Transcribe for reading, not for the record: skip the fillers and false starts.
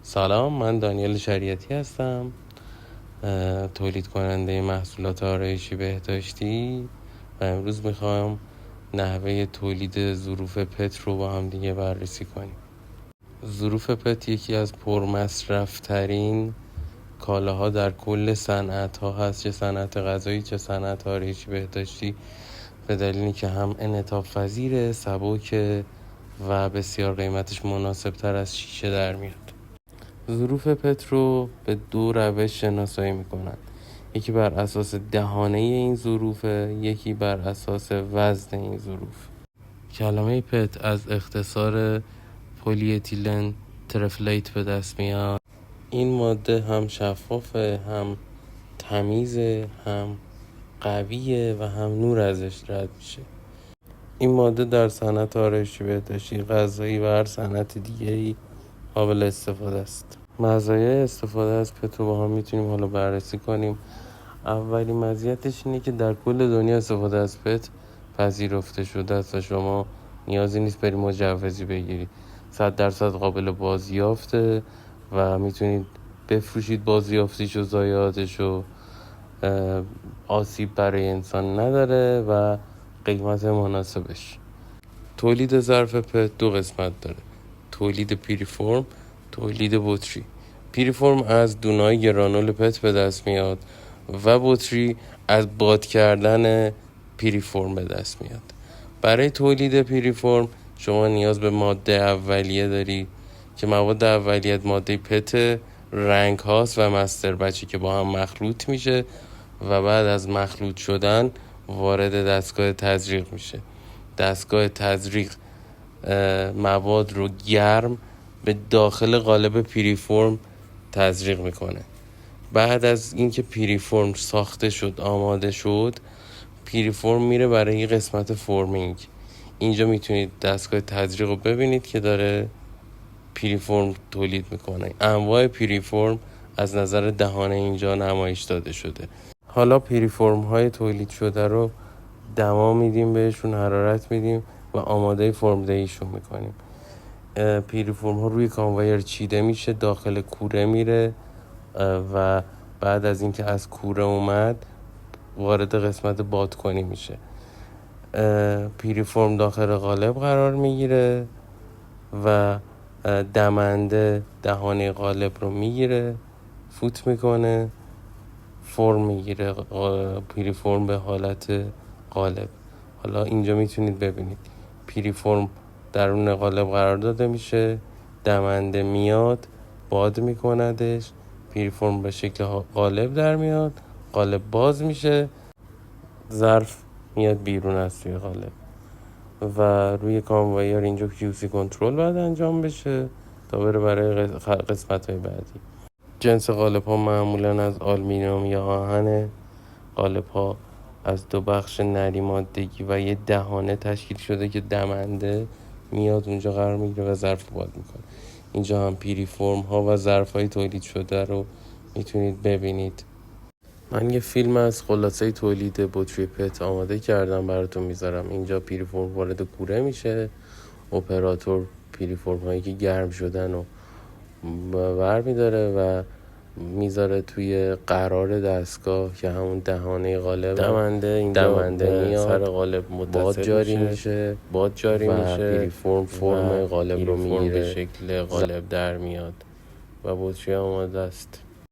سلام، من دانیل شریعتی هستم، تولید کننده محصولات آرایشی بهداشتی و امروز میخوام نحوه تولید ظروف پت رو با هم دیگه بررسی کنیم. ظروف پت یکی از پرمصرف ترین کالاها در کل صنعت ها هست، چه صنعت غذایی چه صنعت آرایشی بهداشتی، به دلیلی که هم انعطاف پذیره، سبکه و بسیار قیمتش مناسب تر از شیشه در میاد. ظروف پت رو به دو روش شناسایی میکنن، یکی بر اساس دهانه این ظروفه، یکی بر اساس وزن این ظروف. کلمه پت از اختصار پلی اتیلن ترفلیت به دست میاد. این ماده هم شفافه، هم تمیزه، هم قویه و هم نور ازش رد میشه. این ماده در صنعت آرایشی بهداشتی، غذایی و هر صنعت دیگه‌ای قابل استفاده است. مزایای استفاده از پت رو با هم میتونیم حالا بررسی کنیم. اولین مزیتش اینه که در کل دنیا استفاده از پت پذیرفته شده است و شما نیازی نیست بری مجوزی بگیری. 100% قابل بازیافته و میتونید بفروشید بازیافتیش و ضایعاتش و آسیب برای انسان نداره و قیمت مناسبش. تولید ظرف پت دو قسمت داره: تولید پیریفرم، تولید بطری. پیریفرم از دونای گرانول پت به دست میاد و بطری از باد کردن پیریفرم به دست میاد. برای تولید پیریفرم شما نیاز به ماده اولیه داری که مواد اولیه ماده پت، رنگ هاست و مستر بچی که با هم مخلوط میشه و بعد از مخلوط شدن وارد دستگاه تزریق میشه. دستگاه تزریق مواد رو گرم به داخل قالب پیریفرم تزریق میکنه. بعد از اینکه پیریفرم ساخته شد، آماده شد، پیریفرم میره برای قسمت فرمینگ. اینجا میتونید دستگاه تزریق رو ببینید که داره پیریفرم تولید میکنه. انواع پیریفرم از نظر دهانه اینجا نمایش داده شده. حالا پیریفرم های تولید شده رو دما میدیم، بهشون حرارت میدیم و آماده فرمدهیشون میکنیم. پیریفرم ها روی کانویر چیده میشه، داخل کوره میره و بعد از اینکه از کوره اومد وارد قسمت بادکنی میشه. پیریفرم داخل قالب قرار میگیره و دمنده دهانه قالب رو میگیره، فوت میکنه، فرم میگیره پیریفرم به حالت قالب. حالا اینجا میتونید ببینید پیریفرم درون قالب قرار داده میشه، دمنده میاد باد میکندش، پیریفرم به شکل قالب در میاد، قالب باز میشه، ظرف میاد بیرون از توی قالب و روی کانویر اینجا QC کنترل باید انجام بشه تا بره برای قسمت های بعدی. جنس قالب ها معمولا از آلومینیوم یا آهن. قالب ها از دو بخش نری مادگی و یه دهانه تشکیل شده که دمنده میاد اونجا قرار میگیره و ظرف باد میکنه. اینجا هم پیریفرم ها و ظرف های تولید شده رو میتونید ببینید. من یه فیلم از خلاصه تولید بطری پت آماده کردم براتون میذارم. اینجا پیریفرم وارد کوره میشه، اپراتور پیریفرم هایی که گرم شدن رو بر میداره و میذاره توی قرار دستگاه که همون دهانه قالب. دمنده میاد، سر قالب باد جاری میشه و پیریفرم فرم قالب رو میگیره، به شکل قالب در میاد و بطری آماده است.